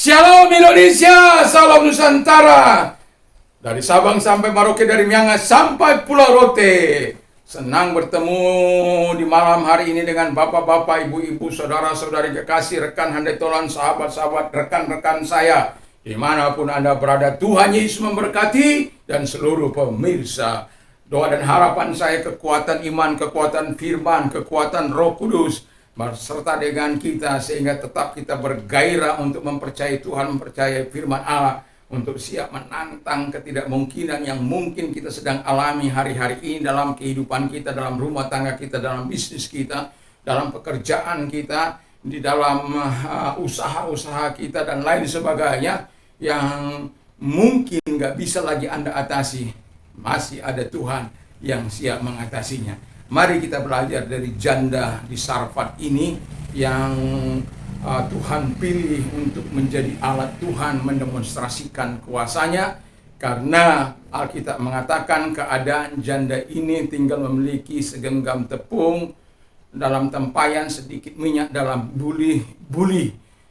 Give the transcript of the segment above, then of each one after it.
Shalom Indonesia, salam Nusantara. Dari Sabang sampai Merauke, dari Miangas sampai Pulau Rote. Senang bertemu di malam hari ini dengan bapak-bapak, ibu-ibu, saudara-saudari kekasih, rekan handai tolan, sahabat-sahabat, rekan-rekan saya. Dimanapun Anda berada, Tuhan Yesus memberkati dan seluruh pemirsa. Doa dan harapan saya kekuatan iman, kekuatan firman, kekuatan Roh Kudus berserta dengan kita sehingga tetap kita bergairah untuk mempercayai Tuhan, mempercayai firman Allah, untuk siap menantang ketidakmungkinan yang mungkin kita sedang alami hari-hari ini dalam kehidupan kita, dalam rumah tangga kita, dalam bisnis kita, dalam pekerjaan kita, di dalam usaha-usaha kita dan lain sebagainya yang mungkin nggak bisa lagi Anda atasi. Masih ada Tuhan yang siap mengatasinya. Mari kita belajar dari janda di Sarfat ini yang Tuhan pilih untuk menjadi alat Tuhan mendemonstrasikan kuasanya, karena Alkitab mengatakan keadaan janda ini tinggal memiliki segenggam tepung dalam tempayan, sedikit minyak dalam buli,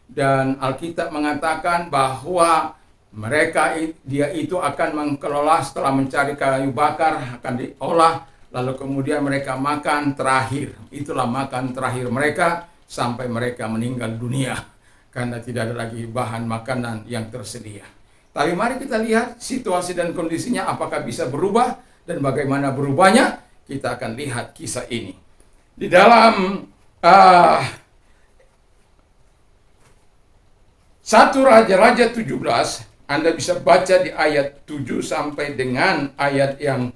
dan Alkitab mengatakan bahwa dia itu akan mengelola setelah mencari kayu bakar, akan diolah, lalu kemudian mereka makan terakhir. Itulah makan terakhir mereka sampai mereka meninggal dunia, karena tidak ada lagi bahan makanan yang tersedia. Tapi mari kita lihat situasi dan kondisinya apakah bisa berubah, dan bagaimana berubahnya. Kita akan lihat kisah ini di dalam 1 Raja-Raja 17. Anda bisa baca di ayat 7 sampai dengan ayat yang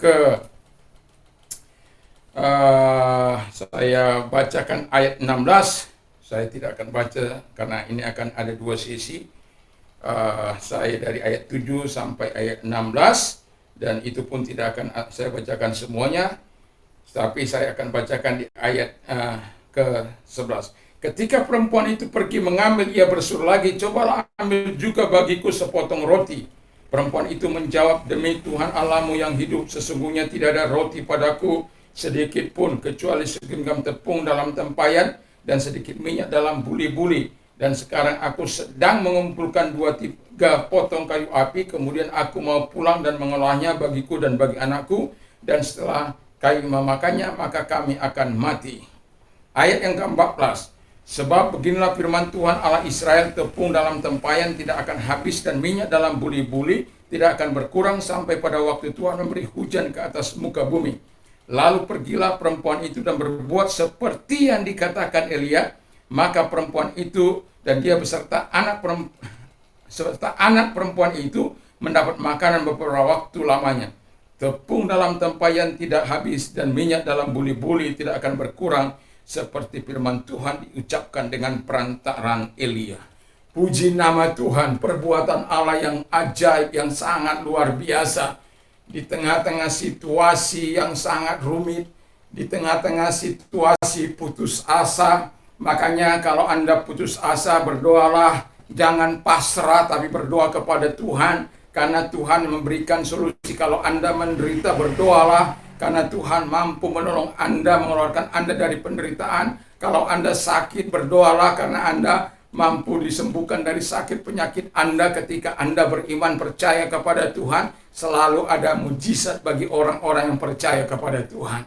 saya bacakan ayat 16. Saya tidak akan baca karena ini akan ada dua sesi. Saya dari ayat 7 sampai ayat 16, dan itu pun tidak akan saya bacakan semuanya, tapi saya akan bacakan di ayat ke-11. Ketika perempuan itu pergi mengambil, ia bersuruh lagi, cobalah ambil juga bagiku sepotong roti. Perempuan itu menjawab, demi Tuhan Allahmu yang hidup, sesungguhnya tidak ada roti padaku sedikit pun, kecuali segenggam tepung dalam tempayan dan sedikit minyak dalam buli-buli. Dan sekarang aku sedang mengumpulkan 2-3 potong kayu api, kemudian aku mau pulang dan mengolahnya bagiku dan bagi anakku, dan setelah kayu memakannya, maka kami akan mati. Ayat yang ke-14. Sebab beginilah firman Tuhan Allah Israel, tepung dalam tempayan tidak akan habis dan minyak dalam buli-buli tidak akan berkurang sampai pada waktu Tuhan memberi hujan ke atas muka bumi. Lalu pergilah perempuan itu dan berbuat seperti yang dikatakan Elia. Maka perempuan itu dan dia beserta anak perempuan itu mendapat makanan beberapa waktu lamanya. Tepung dalam tempayan tidak habis dan minyak dalam buli-buli tidak akan berkurang, seperti firman Tuhan diucapkan dengan perantaran Elia. Puji nama Tuhan, perbuatan Allah yang ajaib, yang sangat luar biasa. Di tengah-tengah situasi yang sangat rumit, di tengah-tengah situasi putus asa. Makanya kalau Anda putus asa, berdoalah, jangan pasrah, tapi berdoa kepada Tuhan, karena Tuhan memberikan solusi. Kalau Anda menderita, berdoalah, karena Tuhan mampu menolong Anda, mengeluarkan Anda dari penderitaan. Kalau Anda sakit, berdoalah, karena Anda mampu disembuhkan dari sakit penyakit Anda. Ketika Anda beriman, percaya kepada Tuhan, selalu ada mujizat bagi orang-orang yang percaya kepada Tuhan.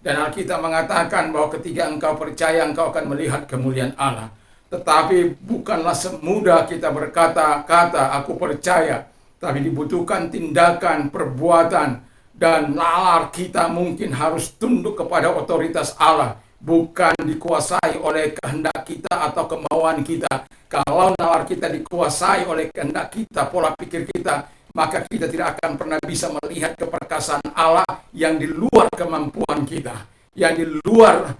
Dan Alkitab mengatakan bahwa ketika engkau percaya, engkau akan melihat kemuliaan Allah. Tetapi bukanlah semudah kita berkata-kata, aku percaya, tapi dibutuhkan tindakan, perbuatan, dan nalar kita mungkin harus tunduk kepada otoritas Allah, bukan dikuasai oleh kehendak kita atau kemauan kita. Kalau nalar kita dikuasai oleh kehendak kita, pola pikir kita, maka kita tidak akan pernah bisa melihat keperkasaan Allah yang di luar kemampuan kita, yang di luar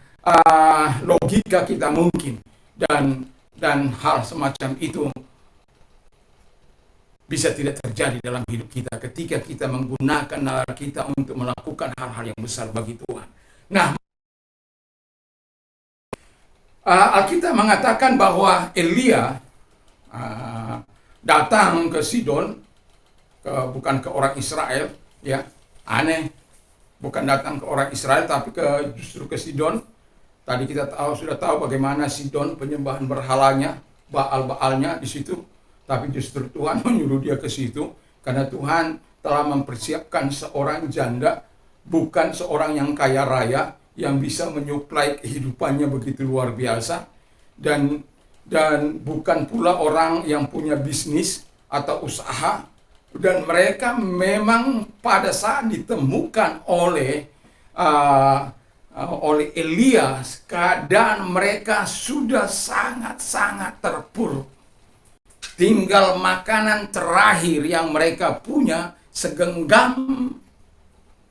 logika kita mungkin, dan hal semacam itu bisa tidak terjadi dalam hidup kita ketika kita menggunakan nalar kita untuk melakukan hal-hal yang besar bagi Tuhan. Nah, Alkitab mengatakan bahwa Elia datang ke Sidon, bukan ke orang Israel, ya, aneh, bukan datang ke orang Israel, tapi justru ke Sidon. Tadi kita sudah tahu bagaimana Sidon penyembahan berhalanya, Baal-Baalnya di situ. Tapi justru Tuhan menyuruh dia ke situ karena Tuhan telah mempersiapkan seorang janda, bukan seorang yang kaya raya yang bisa menyuplai kehidupannya begitu luar biasa, dan bukan pula orang yang punya bisnis atau usaha. Dan mereka memang pada saat ditemukan oleh Elias, keadaan mereka sudah sangat-sangat terpuruk. Tinggal makanan terakhir yang mereka punya segenggam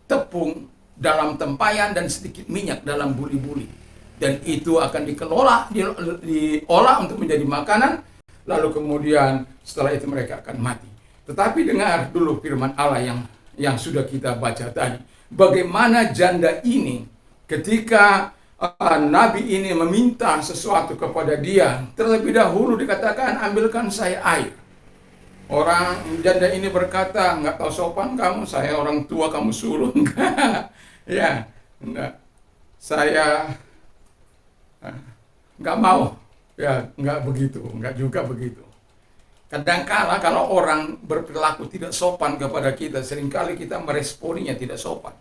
tepung dalam tempayan dan sedikit minyak dalam buli-buli. Dan itu akan diolah untuk menjadi makanan, lalu kemudian setelah itu mereka akan mati. Tetapi dengar dulu firman Allah yang sudah kita baca tadi. Bagaimana janda ini ketika Nabi ini meminta sesuatu kepada dia, terlebih dahulu dikatakan, ambilkan saya air. Orang janda ini berkata, nggak tahu sopan kamu, saya orang tua kamu suruh. Ya, enggak. Saya nggak mau. Ya, nggak begitu, nggak juga begitu. Kadangkala kalau orang berperilaku tidak sopan kepada kita, seringkali kita meresponinya tidak sopan.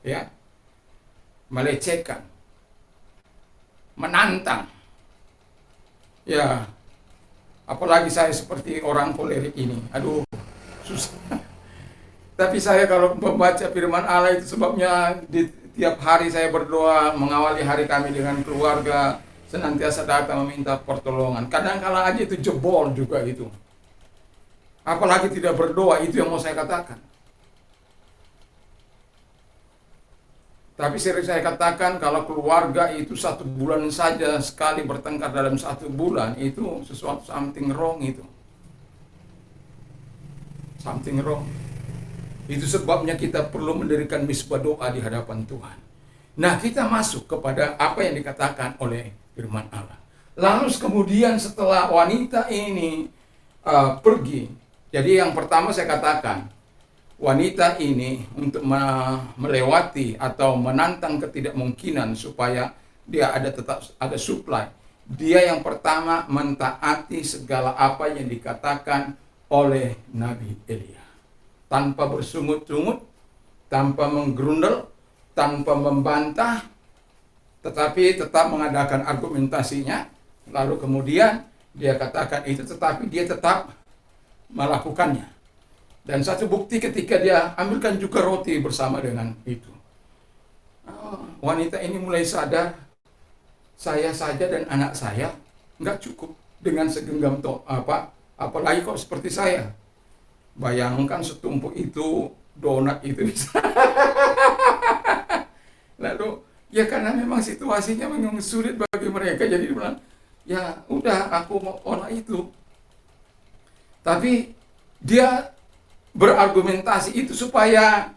Ya, melecehkan, menantang. Ya, apalagi saya seperti orang kolerik ini. Aduh, susah. Tapi saya kalau membaca firman Allah itu sebabnya di tiap hari saya berdoa, mengawali hari kami dengan keluarga, senantiasa datang meminta pertolongan. Kadang-kala aja itu jebol juga itu. Apalagi tidak berdoa, itu yang mau saya katakan. Tapi sering saya katakan, kalau keluarga itu 1 bulan saja sekali bertengkar dalam 1 bulan, itu sesuatu something wrong itu. Something wrong. Itu sebabnya kita perlu mendirikan misbah doa di hadapan Tuhan. Nah, kita masuk kepada apa yang dikatakan oleh firman Allah. Lalu kemudian setelah wanita ini pergi, jadi yang pertama saya katakan, wanita ini untuk melewati atau menantang ketidakmungkinan supaya dia tetap ada supply. Dia yang pertama mentaati segala apa yang dikatakan oleh Nabi Elia. Tanpa bersungut-sungut, tanpa menggerundel, tanpa membantah, tetapi tetap mengadakan argumentasinya. Lalu kemudian dia katakan itu, tetapi dia tetap melakukannya. Dan satu bukti ketika dia ambilkan juga roti bersama dengan itu. Wanita ini mulai sadar, saya saja dan anak saya nggak cukup dengan segenggam apalagi kok seperti saya. Bayangkan setumpuk itu, donat itu bisa. Lalu, ya karena memang situasinya memang sulit bagi mereka, jadi dia bilang, ya udah aku mau olah itu. Tapi dia berargumentasi itu supaya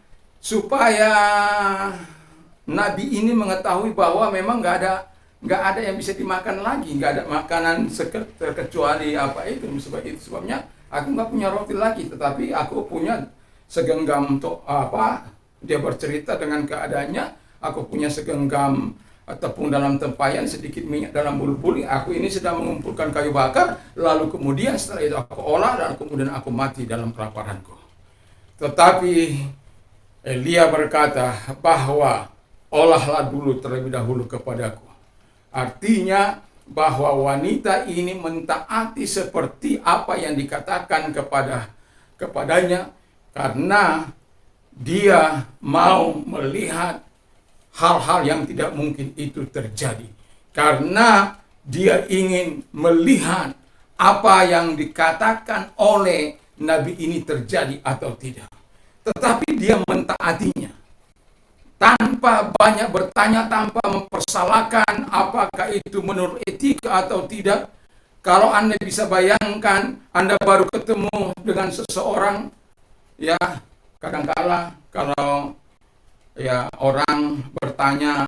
Nabi ini mengetahui bahwa memang nggak ada yang bisa dimakan lagi, nggak ada makanan terkecuali apa itu. Sebabnya aku nggak punya roti lagi, tetapi aku punya segenggam dia bercerita dengan keadaannya, aku punya segenggam tepung dalam tempayan, sedikit minyak dalam bulu-bulu. Aku ini sedang mengumpulkan kayu bakar, lalu kemudian setelah itu aku olah, dan kemudian aku mati dalam kelaparanku. Tetapi Elia berkata bahwa olahlah dulu terlebih dahulu kepadaku. Artinya bahwa wanita ini mentaati seperti apa yang dikatakan kepadanya, karena dia mau melihat hal-hal yang tidak mungkin itu terjadi. Karena dia ingin melihat apa yang dikatakan oleh Nabi ini terjadi atau tidak. Tetapi dia mentaatinya. Tanpa banyak bertanya, tanpa mempersalahkan apakah itu menurut etika atau tidak. Kalau Anda bisa bayangkan, Anda baru ketemu dengan seseorang, ya kadangkala kalau ya orang bertanya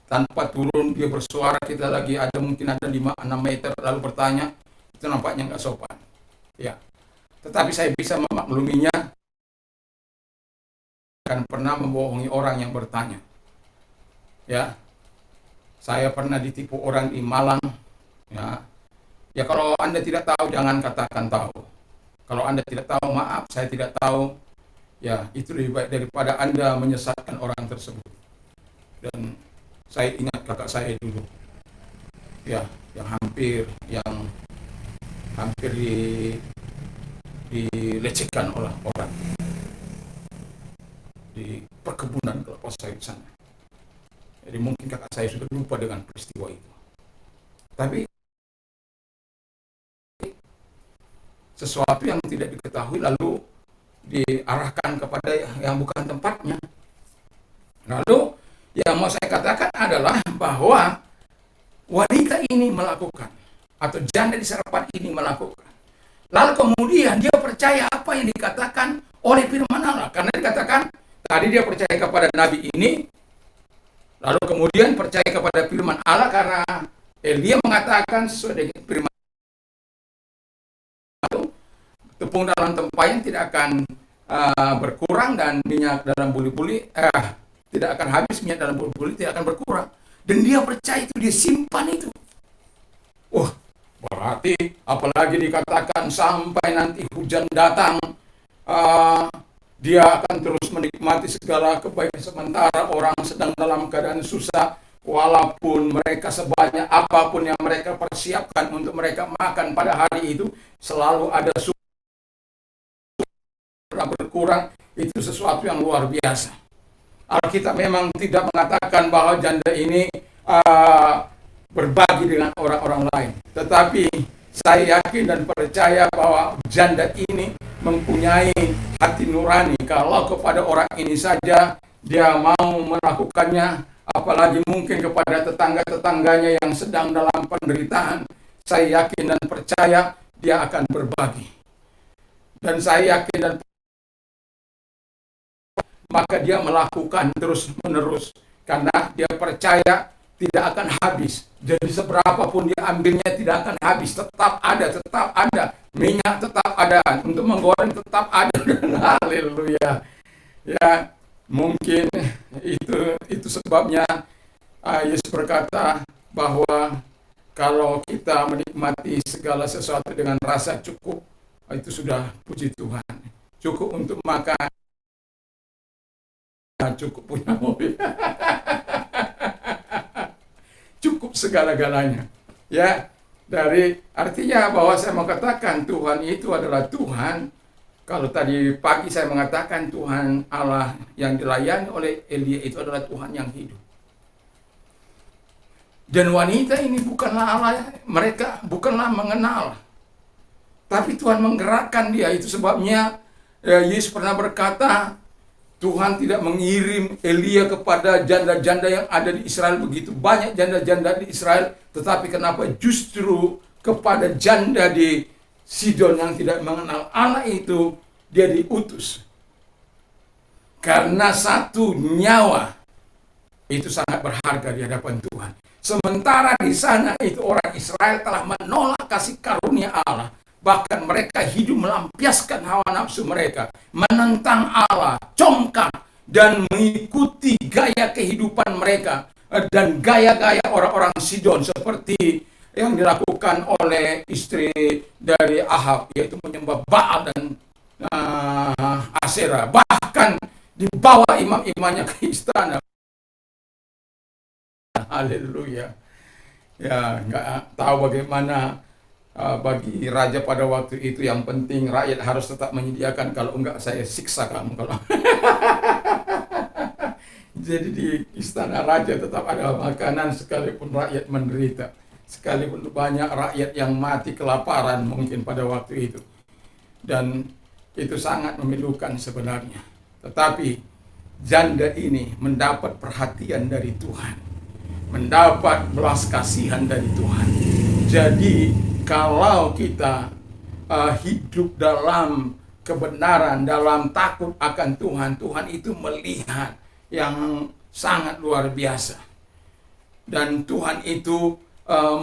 tanpa turun, dia bersuara, kita lagi mungkin ada 5-6 meter, lalu bertanya, itu nampaknya nggak sopan. Ya, tetapi saya bisa memakluminya. Kan pernah membohongi orang yang bertanya. Ya, saya pernah ditipu orang di Malang. Ya, Ya kalau Anda tidak tahu, jangan katakan tahu. Kalau Anda tidak tahu, maaf, saya tidak tahu. Ya, itu lebih baik daripada Anda menyesatkan orang tersebut. Dan saya ingat kakak saya dulu, ya, yang hampir dilecehkan oleh orang di perkebunan kelapa sawit sana. Jadi mungkin kakak saya sudah lupa dengan peristiwa itu. Tapi sesuatu yang tidak diketahui lalu diarahkan kepada yang bukan tempatnya. Lalu yang mau saya katakan adalah bahwa wanita ini melakukan, atau janda di Sarepta ini melakukan. Lalu kemudian dia percaya apa yang dikatakan oleh firman Allah. Karena dikatakan, tadi dia percaya kepada nabi ini, lalu kemudian percaya kepada firman Allah karena Elia mengatakan sesuai dengan firman itu, tepung dalam tempayan tidak akan berkurang dan minyak dalam buli-buli tidak akan habis, minyak dalam buli-buli tidak akan berkurang. Dan dia percaya itu, dia simpan itu. Wah, berarti apalagi dikatakan sampai nanti hujan datang, dia akan terus menikmati segala kebaikan sementara orang sedang dalam keadaan susah. Walaupun mereka sebanyak apapun yang mereka persiapkan untuk mereka makan pada hari itu, selalu ada berkurang. Itu sesuatu yang luar biasa. Alkitab memang tidak mengatakan bahwa janda ini berbagi dengan orang-orang lain. Tetapi saya yakin dan percaya bahwa janda ini mempunyai hati nurani. Kalau kepada orang ini saja dia mau melakukannya, apalagi mungkin kepada tetangga-tetangganya yang sedang dalam penderitaan, saya yakin dan percaya dia akan berbagi. Dan saya yakin dan maka dia melakukan terus-menerus karena dia percaya tidak akan habis. Jadi seberapapun dia ambilnya tidak akan habis, tetap ada minyak, tetap ada untuk menggoreng, tetap ada. Haleluya. Ya, mungkin itu sebabnya Yesus berkata bahwa kalau kita menikmati segala sesuatu dengan rasa cukup, itu sudah puji Tuhan. Cukup untuk makan, cukup punya mobil, cukup segala-galanya. Ya, artinya bahwa saya mau katakan Tuhan itu adalah Tuhan. Kalau tadi pagi saya mengatakan Tuhan Allah yang dilayani oleh Elia itu adalah Tuhan yang hidup. Dan wanita ini bukanlah Allah, mereka bukanlah mengenal, tapi Tuhan menggerakkan dia. Itu sebabnya Yesus pernah berkata, Tuhan tidak mengirim Elia kepada janda-janda yang ada di Israel. Begitu banyak janda-janda di Israel, tetapi kenapa justru kepada janda di Sidon yang tidak mengenal Allah itu dia diutus? Karena satu nyawa itu sangat berharga di hadapan Tuhan. Sementara di sana itu orang Israel telah menolak kasih karunia Allah. Bahkan mereka hidup melampiaskan hawa nafsu mereka, menentang Allah, congkak, dan mengikuti gaya kehidupan mereka dan gaya-gaya orang-orang Sidon seperti yang dilakukan oleh istri dari Ahab, yaitu menyembah Baal dan Aserah. Bahkan dibawa imam-imamnya ke istana. Haleluya. Ya, nggak tahu bagaimana bagi raja pada waktu itu. Yang penting rakyat harus tetap menyediakan, kalau enggak saya siksa kamu. Kalau jadi di istana raja tetap ada makanan sekalipun rakyat menderita, sekalipun banyak rakyat yang mati kelaparan mungkin pada waktu itu. Dan itu sangat memilukan sebenarnya. Tetapi janda ini mendapat perhatian dari Tuhan, mendapat belas kasihan dari Tuhan. Jadi kalau kita hidup dalam kebenaran, dalam takut akan Tuhan, Tuhan itu melihat yang sangat luar biasa. Dan Tuhan itu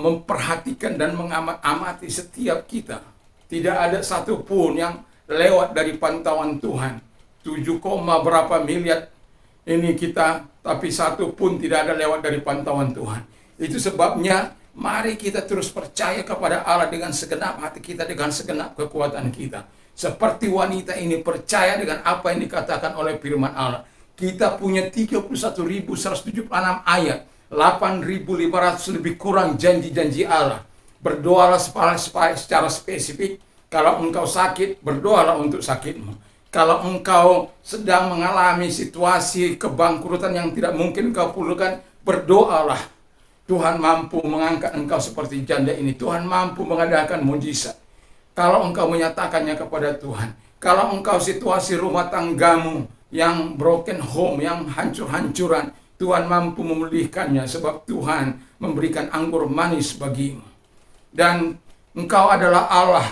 memperhatikan dan mengamati setiap kita. Tidak ada satupun yang lewat dari pantauan Tuhan. 7, berapa miliar ini kita, tapi satu pun tidak ada lewat dari pantauan Tuhan. Itu sebabnya Mari kita terus percaya kepada Allah dengan segenap hati kita, dengan segenap kekuatan kita. Seperti wanita ini percaya dengan apa yang dikatakan oleh firman Allah. Kita punya 31.176 ayat, 8.500 lebih kurang janji-janji Allah. Berdoalah secara spesifik. Kalau engkau sakit, berdoalah untuk sakitmu. Kalau engkau sedang mengalami situasi kebangkrutan yang tidak mungkin engkau pulihkan, berdoalah. Tuhan mampu mengangkat engkau seperti janda ini. Tuhan mampu mengadakan mujizat. Kalau engkau menyatakannya kepada Tuhan. Kalau engkau situasi rumah tanggamu yang broken home, yang hancur-hancuran, Tuhan mampu memulihkannya sebab Tuhan memberikan anggur manis bagimu. Dan engkau adalah Allah,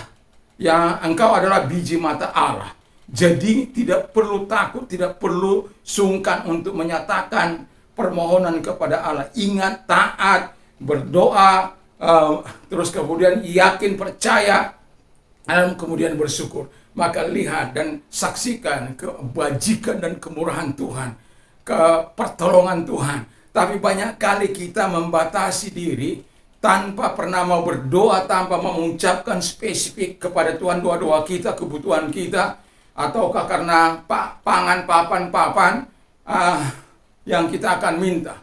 engkau adalah biji mata Allah. Jadi tidak perlu takut, tidak perlu sungkan untuk menyatakan permohonan kepada Allah. Ingat, taat, berdoa, terus kemudian yakin, percaya, dan kemudian bersyukur. Maka lihat dan saksikan kebajikan dan kemurahan Tuhan, pertolongan Tuhan. Tapi banyak kali kita membatasi diri tanpa pernah mau berdoa, tanpa mengucapkan spesifik kepada Tuhan doa-doa kita, kebutuhan kita, ataukah karena papan yang kita akan minta.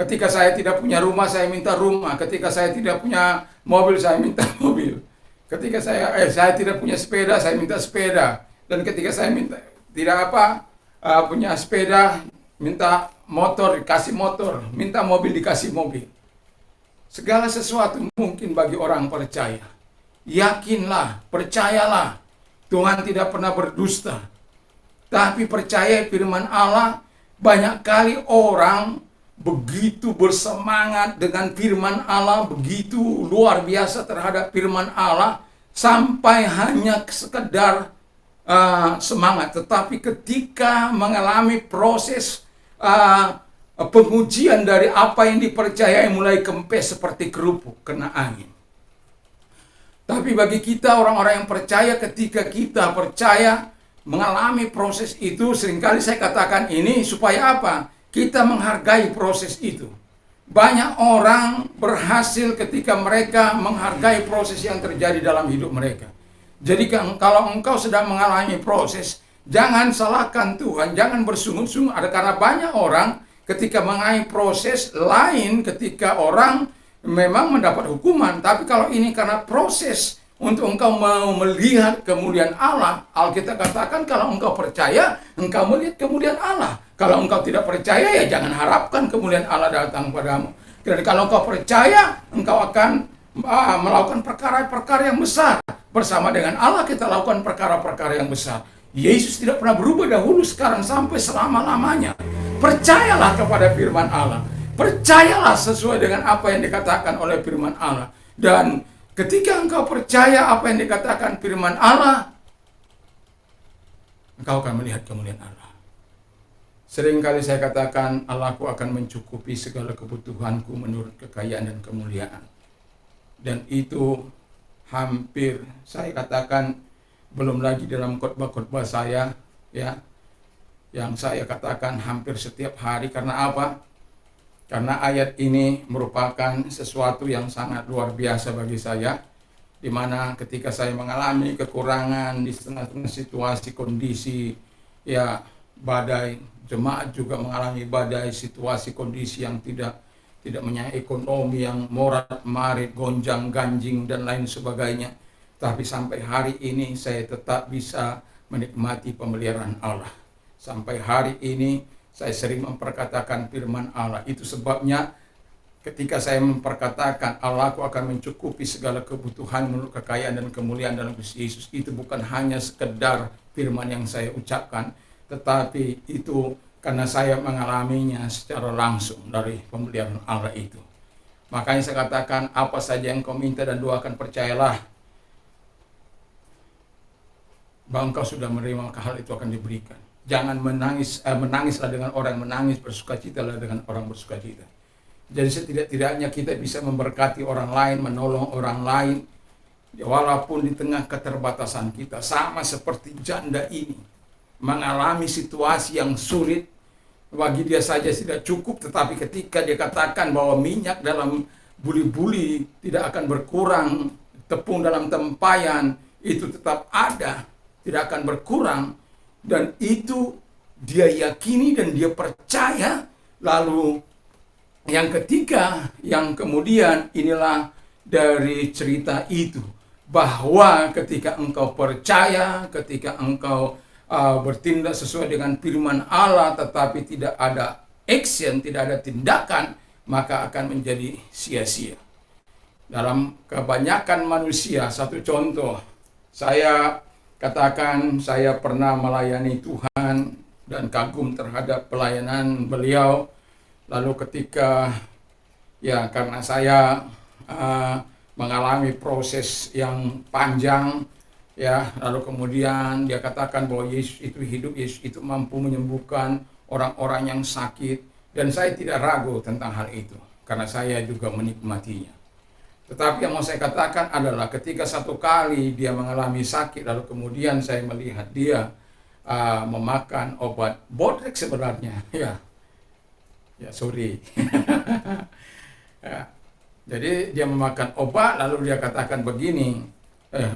Ketika saya tidak punya rumah, saya minta rumah. Ketika saya tidak punya mobil, saya minta mobil. Ketika saya tidak punya sepeda, saya minta sepeda. Dan ketika saya punya sepeda, minta motor, dikasih motor. Minta mobil, dikasih mobil. Segala sesuatu mungkin bagi orang percaya. Yakinlah, percayalah. Tuhan tidak pernah berdusta. Tapi percaya firman Allah, banyak kali orang begitu bersemangat dengan firman Allah, begitu luar biasa terhadap firman Allah, sampai hanya sekedar semangat. Tetapi ketika mengalami proses pengujian dari apa yang dipercayai, mulai kempes seperti kerupuk kena angin. Tapi bagi kita orang-orang yang percaya, ketika kita percaya mengalami proses itu, seringkali saya katakan ini supaya apa? Kita menghargai proses itu. Banyak orang berhasil ketika mereka menghargai proses yang terjadi dalam hidup mereka. Jadi kalau engkau sedang mengalami proses, jangan salahkan Tuhan, jangan bersungut-sungut. Karena banyak orang ketika mengalami proses lain, ketika orang memang mendapat hukuman. Tapi kalau ini karena proses untuk engkau mau melihat kemuliaan Allah, Alkitab katakan kalau engkau percaya, engkau melihat kemuliaan Allah. Kalau engkau tidak percaya, ya jangan harapkan kemuliaan Allah datang padamu. Dan kalau engkau percaya, engkau akan melakukan perkara-perkara yang besar. Bersama dengan Allah kita lakukan perkara-perkara yang besar. Yesus tidak pernah berubah dahulu, sekarang, sampai selama-lamanya. Percayalah kepada firman Allah. Percayalah sesuai dengan apa yang dikatakan oleh firman Allah. Dan ketika engkau percaya apa yang dikatakan firman Allah, engkau akan melihat kemuliaan Allah. Seringkali saya katakan, Allahku akan mencukupi segala kebutuhanku menurut kekayaan dan kemuliaan. Dan itu hampir saya katakan, belum lagi dalam khotbah-khotbah saya, ya, yang saya katakan hampir setiap hari. Karena apa? Karena ayat ini merupakan sesuatu yang sangat luar biasa bagi saya, di mana ketika saya mengalami kekurangan di tengah-tengah situasi, kondisi, ya, badai, jemaat juga mengalami badai, situasi, kondisi yang tidak menyayangkan, ekonomi yang morat-marit, gonjang-ganjing, dan lain sebagainya. Tapi sampai hari ini saya tetap bisa menikmati pemeliharaan Allah. Sampai hari ini saya sering memperkatakan firman Allah. Itu sebabnya ketika saya memperkatakan Allahku akan mencukupi segala kebutuhan menurut kekayaan dan kemuliaan dalam Kristus Yesus, itu bukan hanya sekedar firman yang saya ucapkan, tetapi itu karena saya mengalaminya secara langsung dari pemeliharaan Allah itu. Makanya saya katakan, apa saja yang kau minta dan doakan, percayalah bahwa engkau sudah menerima, maka hal itu akan diberikan. Jangan menangislah dengan orang menangis, bersukacitalah dengan orang bersukacita. Jadi setidak-tidaknya kita bisa memberkati orang lain, menolong orang lain, walaupun di tengah keterbatasan kita. Sama seperti janda ini, mengalami situasi yang sulit, bagi dia saja tidak cukup, tetapi ketika dia katakan bahwa minyak dalam buli-buli tidak akan berkurang, tepung dalam tempayan itu tetap ada, tidak akan berkurang, dan itu dia yakini dan dia percaya. Lalu yang ketiga, yang kemudian inilah dari cerita itu, bahwa ketika engkau percaya, ketika engkau bertindak sesuai dengan firman Allah, tetapi tidak ada action, tidak ada tindakan, maka akan menjadi sia-sia. Dalam kebanyakan manusia, satu contoh, saya katakan saya pernah melayani Tuhan dan kagum terhadap pelayanan beliau. Lalu ketika karena saya mengalami proses yang panjang, lalu kemudian dia katakan bahwa Yesus itu hidup, Yesus itu mampu menyembuhkan orang-orang yang sakit, dan saya tidak ragu tentang hal itu karena saya juga menikmatinya. Tetapi yang mau saya katakan adalah ketika satu kali dia mengalami sakit, lalu kemudian saya melihat dia memakan obat Bodrek sebenarnya, sorry. Jadi dia memakan obat, lalu dia katakan begini,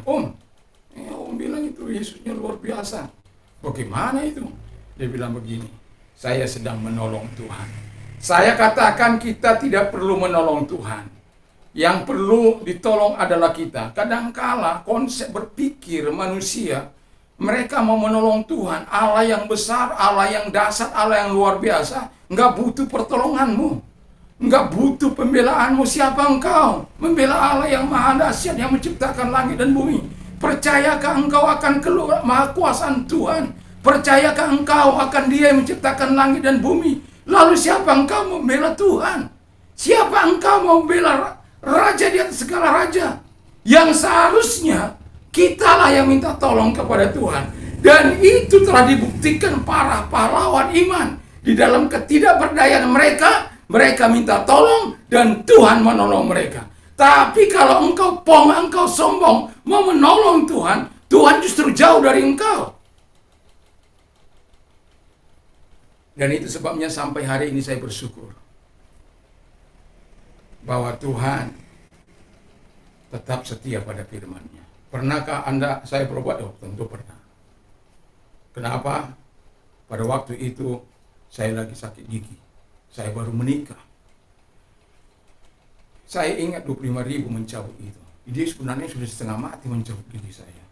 Om bilang itu Yesusnya luar biasa. Bagaimana itu? Dia bilang begini, saya sedang menolong Tuhan. Saya katakan kita tidak perlu menolong Tuhan. Yang perlu ditolong adalah kita. Kadangkala konsep berpikir manusia, mereka mau menolong Tuhan, Allah yang besar, Allah yang dahsyat, Allah yang luar biasa, nggak butuh pertolonganmu, nggak butuh pembelaanmu. Siapa engkau membela Allah yang maha dahsyat, yang menciptakan langit dan bumi? Percayakah engkau akan keluar maha kuasaan Tuhan? Percayakah engkau akan Dia yang menciptakan langit dan bumi? Lalu siapa engkau membela Tuhan? Siapa engkau membela Raja di atas segala raja? Yang seharusnya kitalah yang minta tolong kepada Tuhan. Dan itu telah dibuktikan para pahlawan iman. Di dalam ketidakberdayaan mereka, mereka minta tolong dan Tuhan menolong mereka. Tapi kalau engkau engkau sombong, mau menolong Tuhan, Tuhan justru jauh dari engkau. Dan itu sebabnya sampai hari ini saya bersyukur bahwa Tuhan tetap setia pada firman-Nya. Pernahkah saya berbuat? Oh, tentu pernah. Kenapa? Pada waktu itu saya lagi sakit gigi. Saya baru menikah. Saya ingat 25.000 mencabut itu. Dia sebenarnya sudah setengah mati mencabut gigi saya.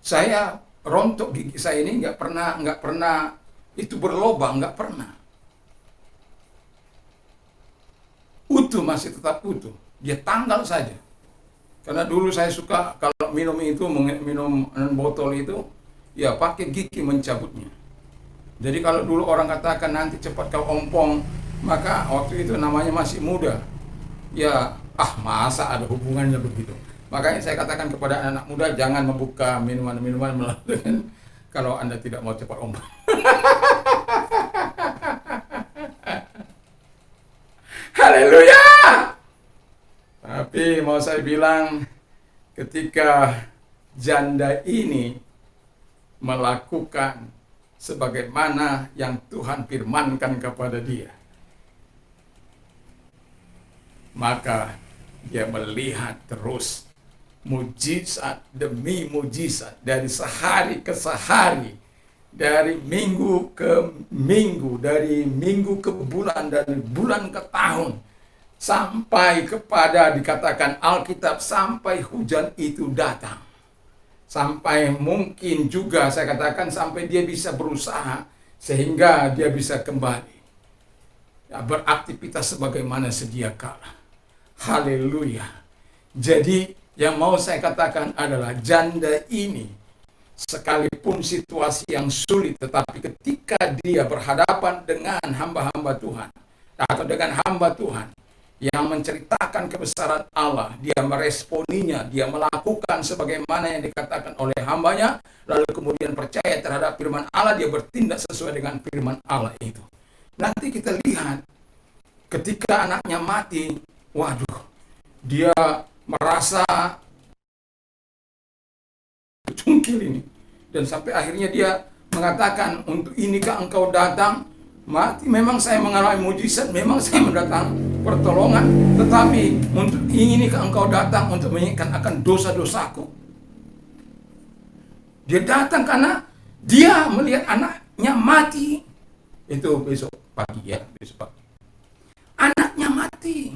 Saya rontok gigi saya ini nggak pernah itu berlobang, nggak pernah. Utuh, masih tetap utuh. Dia tanggal saja. Karena dulu saya suka kalau minum botol itu, pakai gigi mencabutnya. Jadi kalau dulu orang katakan nanti cepat kau ompong, maka waktu itu namanya masih muda. Masa ada hubungannya begitu. Makanya saya katakan kepada anak muda, jangan membuka minuman-minuman melalui kalau Anda tidak mau cepat ompong. Haleluya! Tapi mau saya bilang, ketika janda ini melakukan sebagaimana yang Tuhan firmankan kepada dia, maka dia melihat terus mujizat demi mujizat dari sehari ke sehari, dari minggu ke minggu, dari minggu ke bulan, dari bulan ke tahun, sampai kepada dikatakan Alkitab sampai hujan itu datang. Sampai mungkin juga saya katakan sampai dia bisa berusaha sehingga dia bisa kembali beraktivitas sebagaimana sedia kala. Haleluya. Jadi yang mau saya katakan adalah janda ini sekalipun situasi yang sulit, tetapi ketika dia berhadapan dengan hamba-hamba Tuhan atau dengan hamba Tuhan yang menceritakan kebesaran Allah, dia meresponinya, dia melakukan sebagaimana yang dikatakan oleh hambanya, lalu kemudian percaya terhadap firman Allah, dia bertindak sesuai dengan firman Allah itu. Nanti kita lihat ketika anaknya mati, dia merasa cungkil ini. Dan sampai akhirnya dia mengatakan, untuk inikah engkau datang? mati. Memang saya mengalami mujizat, memang saya mendatang pertolongan, tetapi untuk inginkah engkau datang untuk mengingatkan akan dosa-dosaku? Dia datang karena dia melihat anaknya mati. Itu besok pagi ya, besok pagi. Anaknya mati.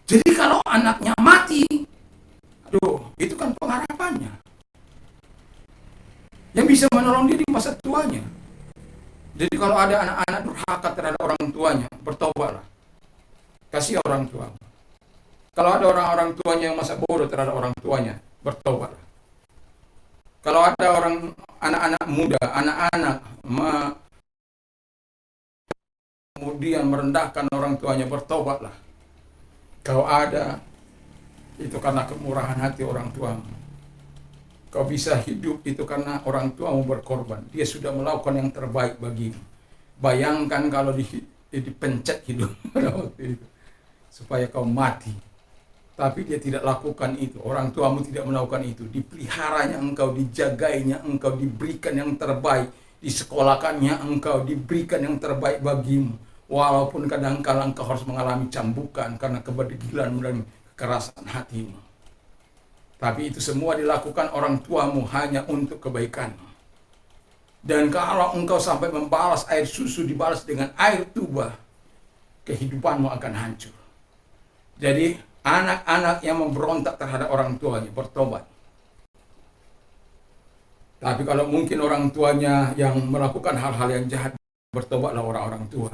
Jadi kalau anaknya mati, aduh, itu kan pengharapannya. Yang bisa menolong dia di masa tuanya. Jadi kalau ada anak-anak durhaka terhadap orang tuanya, bertobatlah. Kasih orang tua. Kalau ada orang-orang tuanya yang masa bodoh terhadap orang tuanya, bertobatlah. Kalau ada orang anak-anak muda, anak-anak kemudian merendahkan orang tuanya, bertobatlah. Kalau ada, itu karena kemurahan hati orang tuamu. Kau bisa hidup itu karena orang tuamu berkorban. Dia sudah melakukan yang terbaik bagimu. Bayangkan kalau dipencet hidup pada waktu itu, supaya kau mati. Tapi dia tidak lakukan itu. Orang tuamu tidak melakukan itu. Dipeliharanya engkau, dijagainya engkau, diberikan yang terbaik. Disekolahkannya engkau, diberikan yang terbaik bagimu. Walaupun kadang-kala engkau harus mengalami cambukan karena keberdegilan dan kekerasan hatimu. Tapi itu semua dilakukan orang tuamu hanya untuk kebaikanmu. Dan kalau engkau sampai membalas air susu dibalas dengan air tuba, kehidupanmu akan hancur. Jadi anak-anak yang memberontak terhadap orang tuanya bertobat. Tapi kalau mungkin orang tuanya yang melakukan hal-hal yang jahat, bertobatlah orang-orang tua.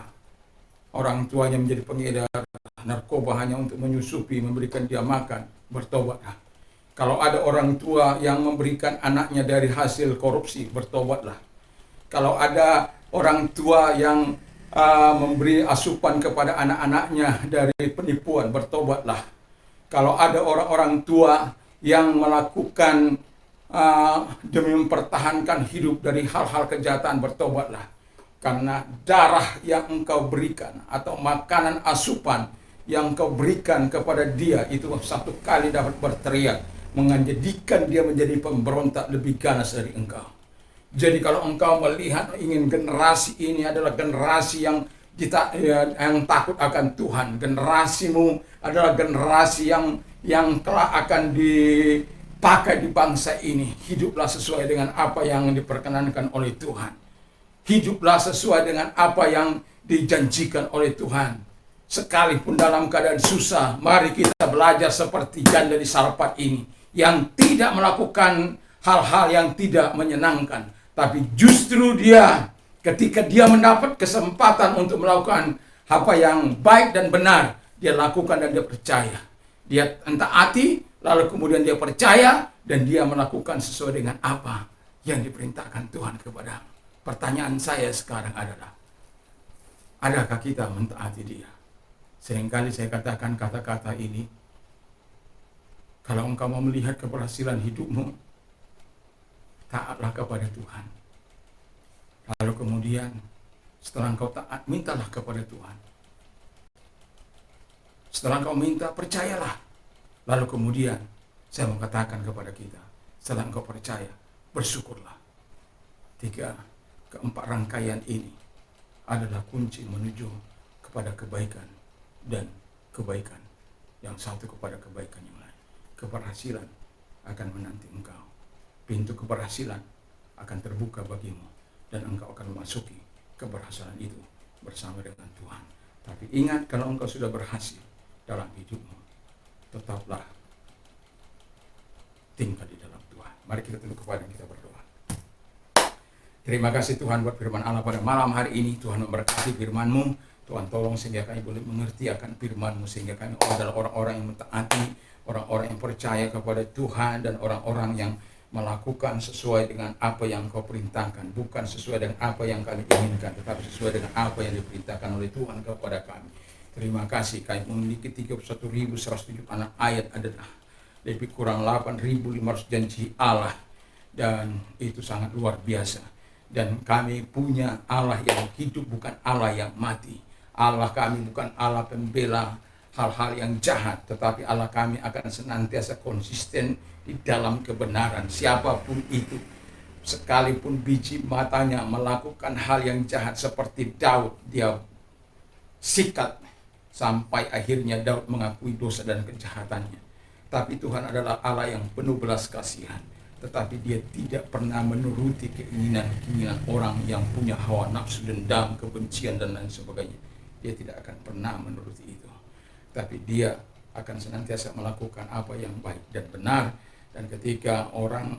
Orang tuanya menjadi pengedar narkoba hanya untuk menyusupi, memberikan dia makan, bertobatlah. Kalau ada orang tua yang memberikan anaknya dari hasil korupsi, bertobatlah. Kalau ada orang tua yang memberi asupan kepada anak-anaknya dari penipuan, bertobatlah. Kalau ada orang-orang tua yang melakukan demi mempertahankan hidup dari hal-hal kejahatan, bertobatlah. Karena darah yang engkau berikan atau makanan asupan yang engkau berikan kepada dia itu satu kali dapat berteriak, menjadikan dia menjadi pemberontak lebih ganas dari engkau. Jadi kalau engkau melihat ingin generasi ini adalah generasi yang takut akan Tuhan, generasimu adalah generasi yang kelak akan dipakai di bangsa ini, hiduplah sesuai dengan apa yang diperkenankan oleh Tuhan. Hiduplah sesuai dengan apa yang dijanjikan oleh Tuhan. Sekalipun dalam keadaan susah, mari kita belajar seperti janda di Sarfat ini, yang tidak melakukan hal-hal yang tidak menyenangkan, tapi justru dia ketika dia mendapat kesempatan untuk melakukan apa yang baik dan benar, dia lakukan dan dia percaya. Dia entaati, lalu kemudian dia percaya dan dia melakukan sesuai dengan apa yang diperintahkan Tuhan kepada. Pertanyaan saya sekarang adalah, adakah kita mentaati dia? Seringkali saya katakan kata-kata ini, kalau engkau mau melihat keberhasilan hidupmu, taatlah kepada Tuhan. Lalu kemudian setelah engkau taat, mintalah kepada Tuhan. Setelah engkau minta, percayalah. Lalu kemudian saya mau katakan kepada kita, setelah engkau percaya, bersyukurlah. Keempat rangkaian ini adalah kunci menuju kepada kebaikan dan kebaikan. Yang satu kepada kebaikan yang lain. Keberhasilan akan menanti engkau. Pintu keberhasilan akan terbuka bagimu dan engkau akan memasuki keberhasilan itu bersama dengan Tuhan. Tapi ingat, kalau engkau sudah berhasil dalam hidupmu, tetaplah tinggal di dalam Tuhan. Mari kita tunduk kepada kita berdoa. Terima kasih Tuhan buat firman Allah pada malam hari ini. Tuhan memberkati firman-Mu. Tuhan tolong sehingga kami boleh mengerti akan firman-Mu, sehingga kami adalah orang-orang yang mentaati, orang-orang yang percaya kepada Tuhan, dan orang-orang yang melakukan sesuai dengan apa yang Kau perintahkan, bukan sesuai dengan apa yang kami inginkan, tetapi sesuai dengan apa yang diperintahkan oleh Tuhan kepada kami. Terima kasih, kami memiliki 31.107 anak ayat, adalah lebih kurang 8.500 janji Allah, dan itu sangat luar biasa. Dan kami punya Allah yang hidup, bukan Allah yang mati. Allah kami bukan Allah pembela hal-hal yang jahat, tetapi Allah kami akan senantiasa konsisten di dalam kebenaran, siapapun itu. Sekalipun biji matanya melakukan hal yang jahat seperti Daud, dia sikat sampai akhirnya Daud mengakui dosa dan kejahatannya. Tapi Tuhan adalah Allah yang penuh belas kasihan. Tetapi dia tidak pernah menuruti keinginan-keinginan orang yang punya hawa nafsu, dendam, kebencian, dan lain sebagainya. Dia tidak akan pernah menuruti itu. Tapi dia akan senantiasa melakukan apa yang baik dan benar. Dan ketika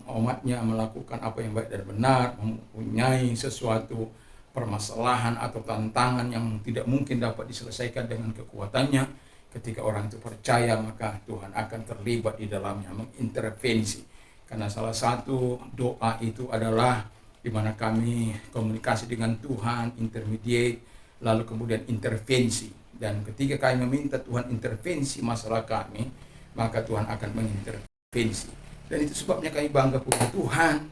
umatnya melakukan apa yang baik dan benar, mempunyai sesuatu permasalahan atau tantangan yang tidak mungkin dapat diselesaikan dengan kekuatannya, ketika orang itu percaya, maka Tuhan akan terlibat di dalamnya, mengintervensi. Karena salah satu doa itu adalah di mana kami komunikasi dengan Tuhan, intermediate, lalu kemudian intervensi. Dan ketika kami meminta Tuhan intervensi masalah kami, maka Tuhan akan mengintervensi. Dan itu sebabnya kami bangga punya Tuhan,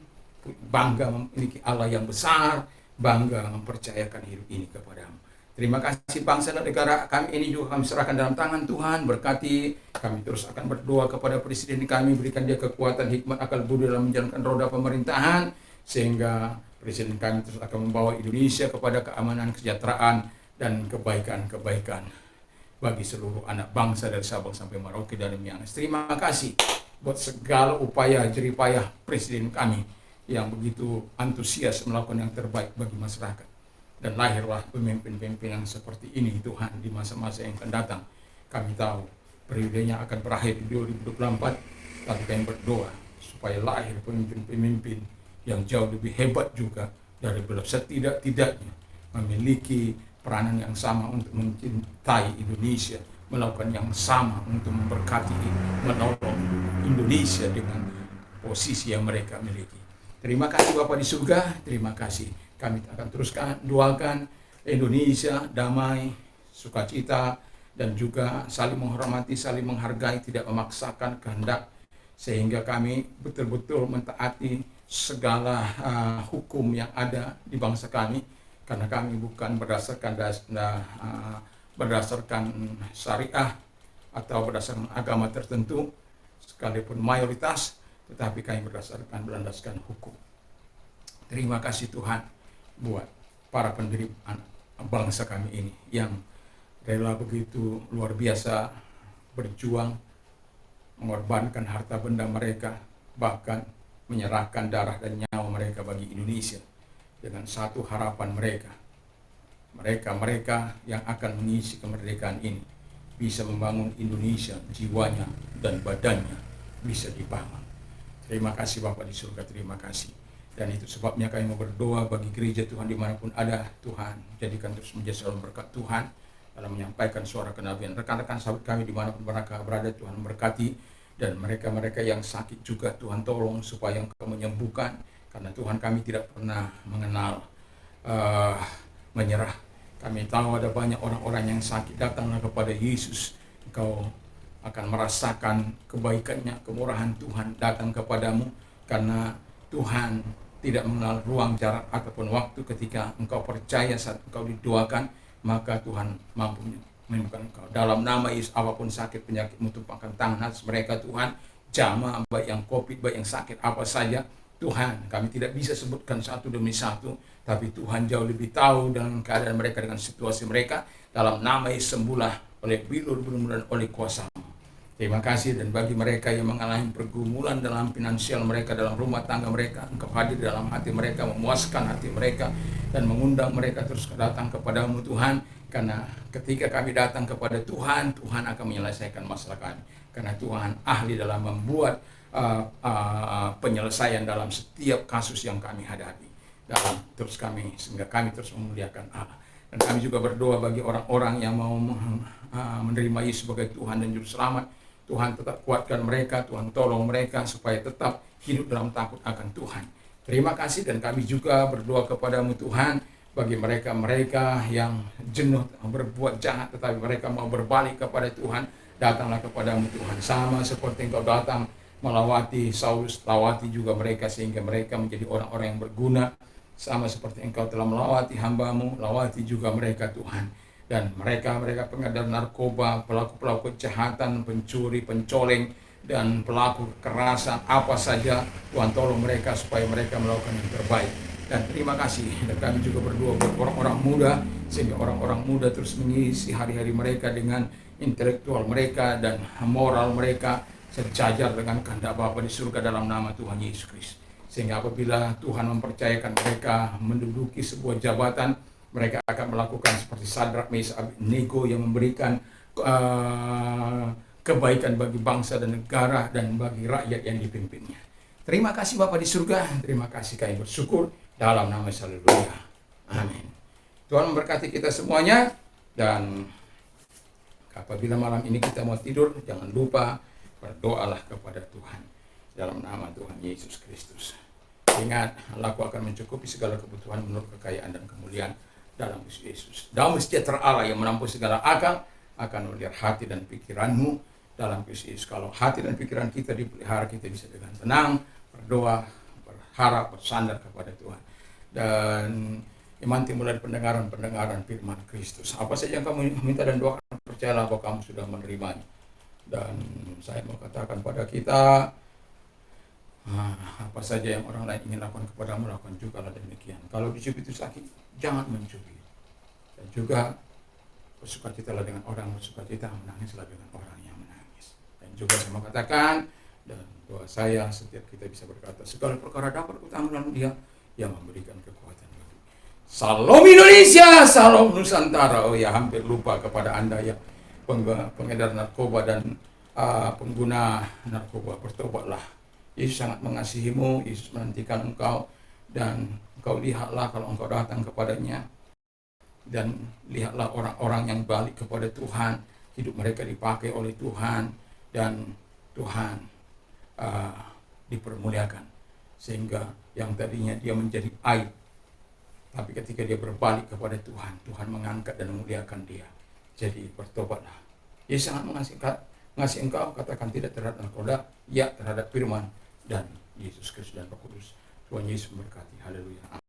bangga memiliki Allah yang besar, bangga mempercayakan hidup ini kepadamu. Terima kasih bangsa dan negara kami ini juga kami serahkan dalam tangan Tuhan. Berkati, kami terus akan berdoa kepada presiden kami, berikan dia kekuatan, hikmat, akal budi dalam menjalankan roda pemerintahan, sehingga presiden kami terus akan membawa Indonesia kepada keamanan, kesejahteraan, dan kebaikan-kebaikan bagi seluruh anak bangsa dari Sabang sampai Merauke dan Miangas. Terima kasih buat segala upaya jeripayah presiden kami yang begitu antusias melakukan yang terbaik bagi masyarakat. Dan lahirlah pemimpin-pemimpin yang seperti ini Tuhan di masa-masa yang akan datang. Kami tahu periodenya akan berakhir di 2024, tapi kami berdoa supaya lahir pemimpin-pemimpin yang jauh lebih hebat juga dari beliau, setidak-tidaknya memiliki peranan yang sama untuk mencintai Indonesia, melakukan yang sama untuk memberkati, menolong Indonesia dengan posisi yang mereka miliki. Terima kasih Bapak di surga, terima kasih. Kami akan teruskan doakan Indonesia damai, sukacita, dan juga saling menghormati, saling menghargai, tidak memaksakan kehendak, sehingga kami betul-betul mentaati segala hukum yang ada di bangsa kami, karena kami bukan berdasarkan syariah atau berdasarkan agama tertentu, sekalipun mayoritas, tetapi kami berlandaskan hukum. Terima kasih Tuhan buat para pendiri bangsa kami ini yang rela begitu luar biasa berjuang, mengorbankan harta benda mereka, bahkan menyerahkan darah dan nyawa mereka bagi Indonesia dengan satu harapan mereka yang akan mengisi kemerdekaan ini bisa membangun Indonesia, jiwanya dan badannya bisa dibangun. Terima kasih Bapak di surga, terima kasih. Dan itu sebabnya kami mau berdoa bagi gereja Tuhan dimanapun ada. Tuhan jadikan terus menjadi selalu berkat Tuhan dalam menyampaikan suara kenabian. Rekan-rekan sahabat kami dimanapun mereka berada, Tuhan berkati. Dan mereka-mereka yang sakit juga Tuhan tolong supaya Engkau menyembuhkan. Karena Tuhan kami tidak pernah mengenal menyerah. Kami tahu ada banyak orang-orang yang sakit, datanglah kepada Yesus. Engkau akan merasakan kebaikannya, kemurahan Tuhan datang kepadamu. Karena Tuhan tidak mengenal ruang, jarak, ataupun waktu. Ketika engkau percaya saat engkau didoakan, maka Tuhan mampu menyembuhkan engkau. Dalam nama Yesus, apapun sakit, penyakitmu, tumpahkan tangan atas mereka Tuhan. Jamaah, baik yang COVID, baik yang sakit, apa saja. Tuhan, kami tidak bisa sebutkan satu demi satu, tapi Tuhan jauh lebih tahu dengan keadaan mereka, dengan situasi mereka. Dalam nama Yesus, sembuhlah oleh bilur-bilur dan oleh kuasa. Terima kasih. Dan bagi mereka yang mengalami pergumulan dalam finansial mereka, dalam rumah tangga mereka, Engkau hadir dalam hati mereka, memuaskan hati mereka, dan mengundang mereka terus datang kepadamu Tuhan. Karena ketika kami datang kepada Tuhan, Tuhan akan menyelesaikan masalah kami. Karena Tuhan ahli dalam membuat penyelesaian dalam setiap kasus yang kami hadapi. Sehingga kami terus memuliakan Allah. Dan kami juga berdoa bagi orang-orang yang mau menerima Yesus sebagai Tuhan dan Juru Selamat. Tuhan tetap kuatkan mereka, Tuhan tolong mereka supaya tetap hidup dalam takut akan Tuhan. Terima kasih. Dan kami juga berdoa kepadamu Tuhan, bagi mereka-mereka yang jenuh berbuat jahat, tetapi mereka mau berbalik kepada Tuhan, datanglah kepadamu Tuhan. Sama seperti Engkau datang melawati Saulus, lawati juga mereka sehingga mereka menjadi orang-orang yang berguna. Sama seperti Engkau telah melawati hamba-Mu, lawati juga mereka Tuhan. Dan mereka pengedar narkoba, pelaku-pelaku kejahatan, pencuri, pencoleng, dan pelaku kekerasan apa saja. Tuhan tolong mereka supaya mereka melakukan yang terbaik. Dan terima kasih, dan kami juga berdoa buat orang-orang muda, sehingga orang-orang muda terus mengisi hari-hari mereka dengan intelektual mereka dan moral mereka sejajar dengan kehendak Bapa di surga dalam nama Tuhan Yesus Kristus. Sehingga apabila Tuhan mempercayakan mereka menduduki sebuah jabatan, mereka akan melakukan seperti Sadrak, Mesak, Abednego yang memberikan kebaikan bagi bangsa dan negara dan bagi rakyat yang dipimpinnya. Terima kasih Bapa di surga, terima kasih kami bersyukur dalam nama Yesus. Haleluya. Amin. Tuhan memberkati kita semuanya, dan apabila malam ini kita mau tidur, jangan lupa berdoalah kepada Tuhan dalam nama Tuhan Yesus Kristus. Ingat, Allahku akan mencukupi segala kebutuhan menurut kekayaan dan kemuliaan dalam Kristus Yesus. Damai sejahtera Allah yang melampaui segala akal akan melihat hati dan pikiranmu dalam Kristus Yesus. Kalau hati dan pikiran kita dipelihara, kita bisa dengan tenang berdoa, berharap, bersandar kepada Tuhan. Dan iman timbul dari pendengaran firman Kristus. Apa saja yang kamu minta dan doakan, percayalah bahwa kamu sudah menerimanya. Dan saya mau katakan pada kita, apa saja yang orang lain ingin lakukan kepadamu, lakukan juga lah demikian. Kalau dicubit itu sakit, jangan mencubit. Dan juga bersukacitalah dengan orang bersukacita, menangislah dengan orang yang menangis. Dan juga saya mau katakan, dan doa saya setiap kita bisa berkata, segala perkara dapat utama dalam Dia yang memberikan kekuatan bagi. Salam Indonesia, salam Nusantara. Oh ya, hampir lupa kepada Anda yang pengedar narkoba dan pengguna narkoba, bertobatlah. Yesus sangat mengasihimu, Yesus menantikan engkau, dan engkau lihatlah kalau engkau datang kepadanya, dan lihatlah orang-orang yang balik kepada Tuhan, hidup mereka dipakai oleh Tuhan, dan Tuhan dipermuliakan, sehingga yang tadinya dia menjadi aib, tapi ketika dia berbalik kepada Tuhan, Tuhan mengangkat dan memuliakan dia. Jadi bertobatlah. Yesus sangat mengasihi engkau, katakan tidak terhadap narkoba, ya terhadap firman dan Yesus Kristus dan Roh Kudus. Tuhan Yesus memberkati. Haleluya.